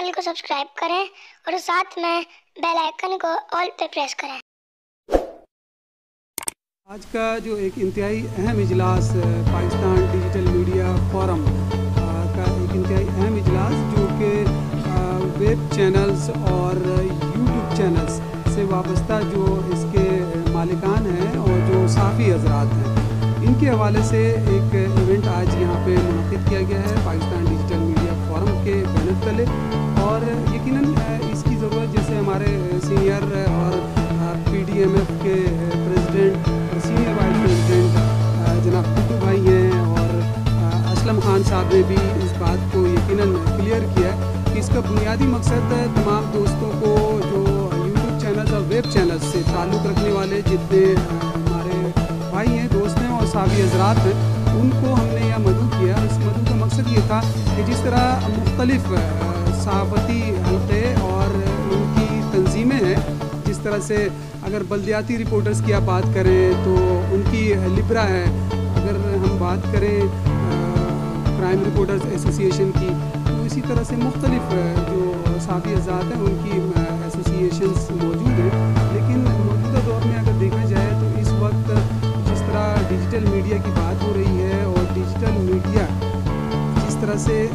Channel کو subscribe کریں اور ساتھ میں بیل آئیکن کو آل پہ پریس کریں۔ آج کا جو ایک انتہائی اہم اجلاس پاکستان ڈیجیٹل میڈیا فورم کا ایک انتہائی اہم اجلاس جو کہ ویب چینلز اور یوٹیوب چینلز سے وابستہ جو اس کے مالکان ہیں اور جو صحافی حضرات ہیں ان کے حوالے سے ایک ایونٹ آج یہاں پہ منعقد کیا گیا ہے پاکستان ڈیجیٹل میڈیا فورم کے بینر تلے، اور یقیناً اس کی ضرورت جیسے ہمارے سینئر اور پی ڈی ایم ایف کے پریزیڈنٹ اور سینئر وائس پریزیڈنٹ جناب ٹٹو بھائی ہیں اور اسلم خان صاحب نے بھی اس بات کو یقیناً کلیئر کیا ہے کہ اس کا بنیادی مقصد تمام دوستوں کو جو یوٹیوب چینلز اور ویب چینلز سے تعلق رکھنے والے جتنے ہمارے بھائی ہیں، دوست ہیں اور صحافی حضرات ہیں، ان کو ہم نے یہاں مدعو کیا۔ اس مدعو کا مقصد یہ تھا کہ جس طرح مختلف صحافتی حلقے اور ان کی تنظیمیں ہیں، جس طرح سے اگر بلدیاتی رپورٹرز کی آپ بات کریں تو ان کی لبرا ہے، اگر ہم بات کریں کرائم رپورٹرز ایسوسی ایشن کی، تو اسی طرح سے مختلف جو صحافی حضرات ہیں ان کی ایسوسی ایشنز موجود ہیں۔ لیکن موجودہ دور میں اگر دیکھا جائے تو اس وقت جس طرح ڈیجیٹل میڈیا کی بات ہو رہی ہے اور ڈیجیٹل میڈیا جس طرح سے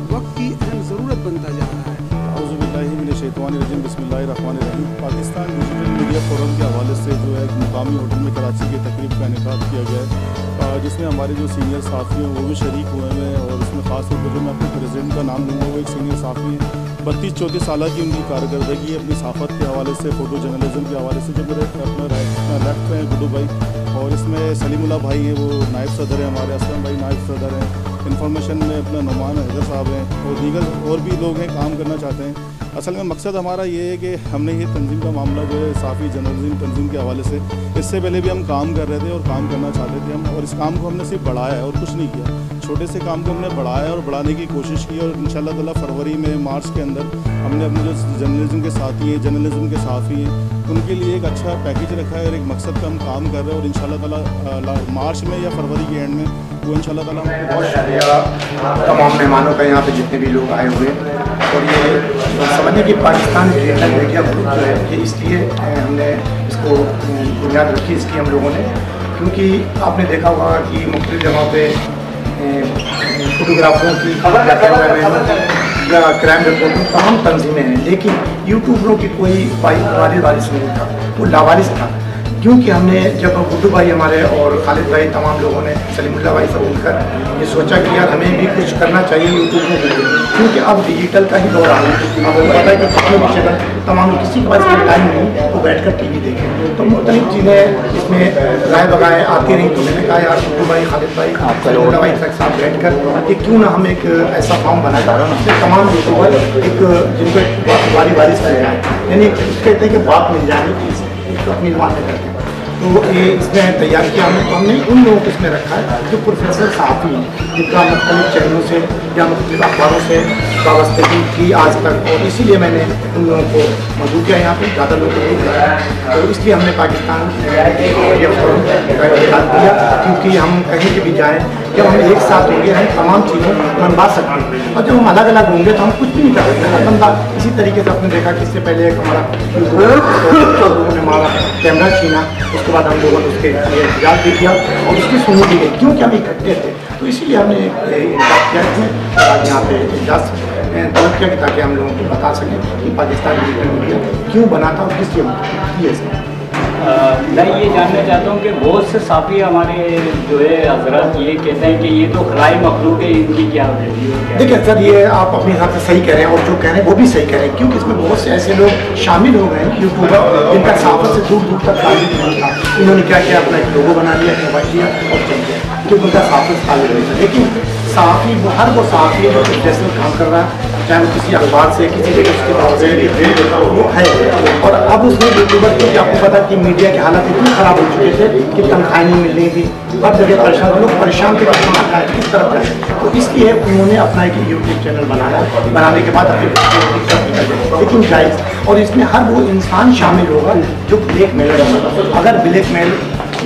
وقت کی اہم ضرورت بنتا جا رہا ہے۔ اعوذ باللہ من الشیطان الرجیم، بسم اللہ الرحمن الرحیم۔ پاکستان ڈیجیٹل میڈیا فورم کے حوالے سے جو ہے ایک مقامی ہوٹل میں کراچی کے تقریب کا انعقاد کیا گیا ہے، جس میں ہمارے جو سینئر صحافی ہیں وہ بھی شریک ہوئے ہیں، اور اس میں خاص طور پر جو میں اپنے پریزیڈنٹ کا نام لوں گا وہ ایک سینئر صحافی ہیں، 32-34 سالہ کی ان کی کارکردگی اپنی صحافت کے حوالے سے، فوٹو جرنلزم کے حوالے سے۔ جو میرے اپنا لیفٹ میں گڈو بھائی، اور اس میں سلیم اللہ بھائی ہیں، وہ نائب صدر ہیں ہمارے، اسلم بھائی نائب صدر ہیں، انفارمیشن میں اپنا نعمان حیدر صاحب ہیں، اور دیگر اور بھی لوگ ہیں کام کرنا چاہتے ہیں۔ اصل میں مقصد ہمارا یہ ہے کہ ہم نے یہ تنظیم کا معاملہ جو ہے صحافی جرنلزم تنظیم کے حوالے سے اس سے پہلے بھی ہم کام کر رہے تھے اور کام کرنا چاہتے تھے ہم، اور اس کام کو ہم نے صرف بڑھایا ہے اور کچھ نہیں کیا۔ چھوٹے سے کام کو ہم نے بڑھایا اور بڑھانے کی کوشش کی، اور انشاءاللہ تعالیٰ فروری میں مارچ کے اندر ہم نے اپنے جو جرنلزم کے ساتھی ہیں، جرنلزم کے صحافی ہیں، ان کے لیے ایک اچھا پیکیج رکھا ہے اور ایک مقصد کا ہم کام کر رہے ہیں، اور انشاءاللہ تعالیٰ مارچ میں یا فروری کے اینڈ میں وہ انشاءاللہ تعالیٰ بہت شکریہ تمام مہمانوں کا، یہاں پہ جتنے بھی لوگ آئے ہوئے ہیں۔ اور یہ سمجھیں کہ پاکستان ڈیجیٹل میڈیا گروپ جو ہے یہ اس لیے ہم نے اس کو بنیاد رکھی اس کی ہم لوگوں نے، کیونکہ آپ نے دیکھا ہوگا کہ مختلف جگہوں پہ فوٹوگرافروں کی کیمرہ مینوں کی یا کرائم رپورٹوں تمام تنظیمیں ہیں، لیکن یوٹیوبروں کی کوئی وارث نہیں تھا، وہ لاوارث تھا۔ کیونکہ ہم نے جب گڈو بھائی ہمارے اور خالد بھائی تمام لوگوں نے سلیم اللہ بھائی سے مل کر یہ سوچا کہ یار ہمیں بھی کچھ کرنا چاہیے یوٹیوب میں، کیونکہ اب ڈیجیٹل کا ہی دور آ رہا ہے۔ اب وہ پتہ ہے کہ کتنے بھی چینل تمام کسی کے پاس ٹائم نہیں وہ بیٹھ کر ٹی وی دیکھیں، تو مختلف چیزیں اس میں رائے بغائے آتی رہیں، تو میں نے کہا یار گڈو بھائی خالد بھائی سلیم اللہ بھائی کے ساتھ بیٹھ کر کہ کیوں نہ ہم ایک ایسا فارم بنائیں جس سے تمام یوٹیوبر ایک جن کو باری وارث مل جائے، یعنی کہتے ہیں کہ بات مل جائے ایک اپنی زبان میں کرتے ہیں، تو یہ اس میں تیار کیا ہم نے۔ تو ہم نے ان لوگوں کو اس میں رکھا ہے جو پروفیسر صحافی ہیں، جن کا مختلف چینلوں سے یا مختلف اخباروں سے وابستگی کی آج تک، اور اسی لیے میں نے ان لوگوں کو مدعو کیا یہاں پہ، زیادہ لوگوں کو بلایا، تو اس لیے ہم نے پاکستان میڈیا فورم کا انعقاد کیا، کیونکہ ہم کہیں کہ بھی جائیں جب ہم ایک ساتھ ہوں گے ہم تمام چیزیں منوا سکتے ہیں، اور جب ہم الگ الگ ہوں گے تو ہم کچھ بھی نہیں کر سکتے۔ بندہ اسی طریقے سے آپ نے دیکھا کہ اس سے پہلے ایک ہمارا لوگوں نے ہمارا کیمرہ چھینا، اس کے بعد ہم لوگوں نے اس کے احتجاج بھی کیا اور اس کی سنی بھی گئی، کیونکہ ہم اکٹھے تھے، تو اسی لیے ہم نے انعقاد کیا اس میں، آج یہاں پہ اجلاس طلب کیا کہ تاکہ ہم لوگوں کو بتا سکیں کہ پاکستان ڈیجیٹل میڈیا کیوں بنا تھا اور کس لیے کیا اس میں۔ میں یہ جاننا چاہتا ہوں کہ بہت سے صحافی ہمارے جو ہے حضرات یہ کہتے ہیں کہ یہ تو خلائی مخلوق ہے، ان کی کیا ویلیو ہے؟ دیکھیں سر، یہ آپ اپنے حساب سے صحیح کہہ رہے ہیں، اور جو کہہ رہے ہیں وہ بھی صحیح کہہ رہے ہیں، کیونکہ اس میں بہت سے ایسے لوگ شامل ہو گئے ہیں یوٹیوبر جن کا صحافت سے دور دور تک تعلق نہیں تھا، انہوں نے کیا کیا اپنا ایک لوگو بنا لیا، موبائل لیا اور چل گیا، کیونکہ ان کا صحافت سے تعلق نہیں تھا۔ لیکن صحافی ہر وہ صحافی ہے جو انٹرنیشنل کام کر رہا ہے، چاہے وہ کسی اخبار سے کسی جگہ اس کے وہ ہے، اور اب اس میں یوٹیوبر کیونکہ آپ کو پتا کہ میڈیا کے حالات اتنے خراب ہو چکے تھے کہ تنخواہیں نہیں مل رہی تھی، ہر جگہ پریشان لوگ پریشان تھے کہ کس طرف جائیں، تو اس لیے انہوں نے اپنا ایک یوٹیوب چینل بنایا، بنانے کے بعد اپنے لیکن جائز، اور اس میں ہر وہ انسان شامل ہوگا جو بلیک میلر ہوگا۔ اگر بلیک میل